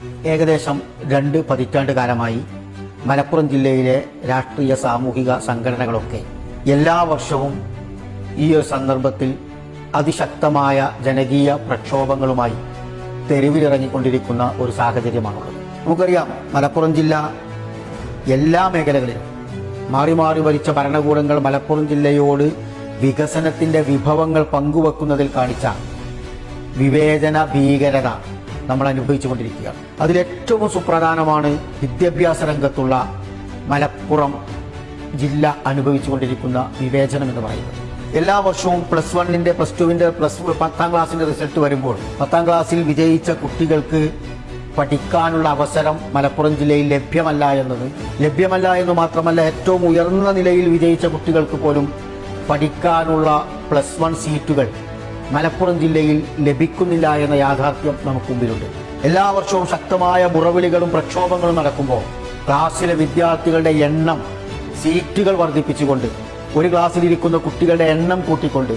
ഏകദേശം 2 പതിറ്റാണ്ട് കാലമായി മലപ്പുറം ജില്ലയിലെ രാഷ്ട്രീയ സാമൂഹിക സംഘടനകളൊക്കെ എല്ലാ വർഷവും ഈ ഒരു സന്ദർഭത്തിൽ അതിശക്തമായ ജനകീയ പ്രക്ഷോഭങ്ങളുമായി തെരുവിലിറങ്ങിക്കൊണ്ടിരിക്കുന്ന ഒരു സാഹചര്യമാണുള്ളത്. നമുക്കറിയാം, മലപ്പുറം ജില്ല എല്ലാ മേഖലകളിലും മാറി മാറി ഭരിച്ച ഭരണകൂടങ്ങൾ മലപ്പുറം ജില്ലയോട് വികസനത്തിന്റെ വിഭവങ്ങൾ പങ്കുവെക്കുന്നതിൽ കാണിച്ച വിവേചന ഭീകരത നമ്മൾ അനുഭവിച്ചുകൊണ്ടിരിക്കുകയാണ്. അതിലേറ്റവും സുപ്രധാനമാണ് വിദ്യാഭ്യാസ രംഗത്തുള്ള മലപ്പുറം ജില്ല അനുഭവിച്ചുകൊണ്ടിരിക്കുന്ന വിവേചനം എന്ന് പറയുന്നത്. എല്ലാ വർഷവും +1, +2, 10ാം ക്ലാസിന്റെ റിസൾട്ട് വരുമ്പോൾ 10ാം ക്ലാസ്സിൽ വിജയിച്ച കുട്ടികൾക്ക് പഠിക്കാനുള്ള അവസരം മലപ്പുറം ജില്ലയിൽ ലഭ്യമല്ല എന്ന് മാത്രമല്ല, ഏറ്റവും ഉയർന്ന നിലയിൽ വിജയിച്ച കുട്ടികൾക്ക് പോലും പഠിക്കാനുള്ള +1 സീറ്റുകൾ മലപ്പുറം ജില്ലയിൽ ലഭിക്കുന്നില്ല എന്ന യാഥാർത്ഥ്യം നമുക്ക് മുമ്പിലുണ്ട്. എല്ലാ വർഷവും ശക്തമായ മുറവിളികളും പ്രക്ഷോഭങ്ങളും നടക്കുമ്പോൾ ക്ലാസ്സിലെ വിദ്യാർത്ഥികളുടെ എണ്ണം, സീറ്റുകൾ വർദ്ധിപ്പിച്ചുകൊണ്ട്, ഒരു ക്ലാസ്സിലിരിക്കുന്ന കുട്ടികളുടെ എണ്ണം കൂട്ടിക്കൊണ്ട്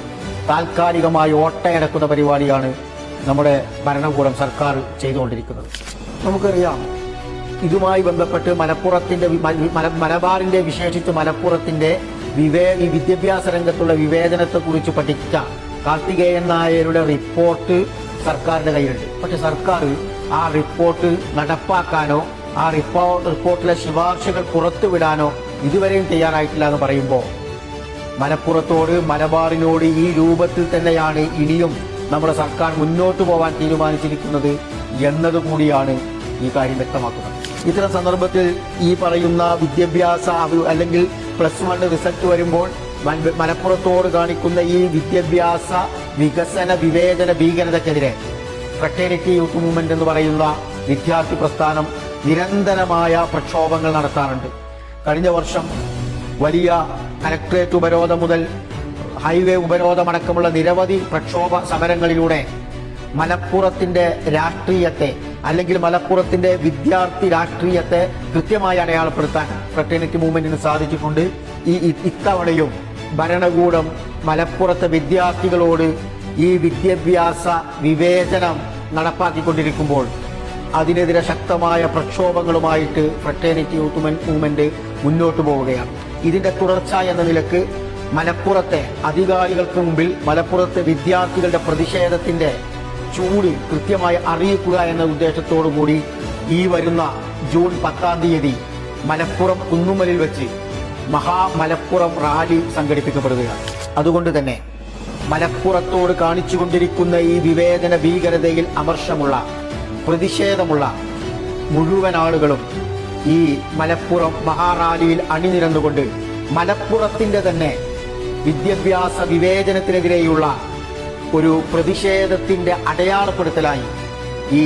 താൽക്കാലികമായി ഓട്ടയടക്കുന്ന പരിപാടിയാണ് നമ്മുടെ ഭരണകൂടം, സർക്കാർ ചെയ്തുകൊണ്ടിരിക്കുന്നത്. നമുക്കറിയാം, ഇതുമായി ബന്ധപ്പെട്ട് മലബാറിന്റെ വിശേഷിച്ച് മലപ്പുറത്തിന്റെ വിദ്യാഭ്യാസ രംഗത്തുള്ള വിവേചനത്തെക്കുറിച്ച് പഠിച്ച കാർത്തികേയൻ നായരുടെ റിപ്പോർട്ട് സർക്കാരിന്റെ കയ്യിലുണ്ട്. പക്ഷെ സർക്കാർ ആ റിപ്പോർട്ട് നടപ്പാക്കാനോ ആ റിപ്പോർട്ടിലെ ശുപാർശകൾ പുറത്തുവിടാനോ ഇതുവരെയും തയ്യാറായിട്ടില്ല എന്ന് പറയുമ്പോൾ മലപ്പുറത്തോട്, മലബാറിനോട് ഈ രൂപത്തിൽ തന്നെയാണ് ഇനിയും നമ്മുടെ സർക്കാർ മുന്നോട്ട് പോകാൻ തീരുമാനിച്ചിരിക്കുന്നത് എന്നതുകൂടിയാണ് ഈ കാര്യം വ്യക്തമാക്കുന്നത്. ഇത്തരം സന്ദർഭത്തിൽ ഈ പറയുന്ന വിദ്യാഭ്യാസ അല്ലെങ്കിൽ +1 റിസൾട്ട് വരുമ്പോൾ മലപ്പുറത്തോട് കാണിക്കുന്ന ഈ വിദ്യാഭ്യാസ വികസന വിവേചന ഭീകരതയ്ക്കെതിരെ ഫ്രട്ടേണിറ്റി യൂത്ത് മൂവ്മെന്റ് എന്ന് പറയുന്ന വിദ്യാർത്ഥി പ്രസ്ഥാനം നിരന്തരമായ പ്രക്ഷോഭങ്ങൾ നടത്താറുണ്ട്. കഴിഞ്ഞ വർഷം വലിയ കലക്ട്രേറ്റ് ഉപരോധം മുതൽ ഹൈവേ ഉപരോധമടക്കമുള്ള നിരവധി പ്രക്ഷോഭ സമരങ്ങളിലൂടെ മലപ്പുറത്തിന്റെ രാഷ്ട്രീയത്തെ അല്ലെങ്കിൽ മലപ്പുറത്തിന്റെ വിദ്യാർത്ഥി രാഷ്ട്രീയത്തെ കൃത്യമായി അടയാളപ്പെടുത്താൻ ഫ്രട്ടേണിറ്റി മൂവ്മെന്റിന് സാധിച്ചിട്ടുണ്ട്. ഇത്തവണയും ഭരണകൂടം മലപ്പുറത്തെ വിദ്യാർത്ഥികളോട് ഈ വിദ്യാഭ്യാസ വിവേചനം നടപ്പാക്കിക്കൊണ്ടിരിക്കുമ്പോൾ അതിനെതിരെ ശക്തമായ പ്രക്ഷോഭങ്ങളുമായിട്ട് ഫ്രട്ടേണിറ്റി യൂത്ത് മൂവ്മെന്റ് മുന്നോട്ട് പോവുകയാണ്. ഇതിന്റെ തുടർച്ച എന്ന നിലക്ക് മലപ്പുറത്തെ അധികാരികൾക്ക് മുമ്പിൽ മലപ്പുറത്തെ വിദ്യാർത്ഥികളുടെ പ്രതിഷേധത്തിന്റെ ചൂട് കൃത്യമായി അറിയിക്കുക എന്ന ഉദ്ദേശത്തോടു കൂടി ഈ വരുന്ന ജൂൺ 10ാം തീയതി മലപ്പുറം കുന്നുമ്മലിൽ വെച്ച് മലപ്പുറം റാലി സംഘടിപ്പിക്കപ്പെടുകയാണ്. അതുകൊണ്ട് തന്നെ മലപ്പുറത്തോട് കാണിച്ചുകൊണ്ടിരിക്കുന്ന ഈ വിവേചന ഭീകരതയിൽ അമർഷമുള്ള, പ്രതിഷേധമുള്ള മുഴുവൻ ആളുകളും ഈ മലപ്പുറം മഹാറാലിയിൽ അണിനിരന്നുകൊണ്ട് മലപ്പുറത്തിന്റെ തന്നെ വിദ്യാഭ്യാസ വിവേചനത്തിനെതിരെയുള്ള ഒരു പ്രതിഷേധത്തിന്റെ അടയാളപ്പെടുത്തലായി ഈ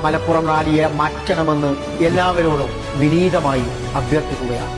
മലപ്പുറം റാലിയെ മാറ്റണമെന്ന് എല്ലാവരോടും വിനീതമായി അഭ്യർത്ഥിക്കുകയാണ്.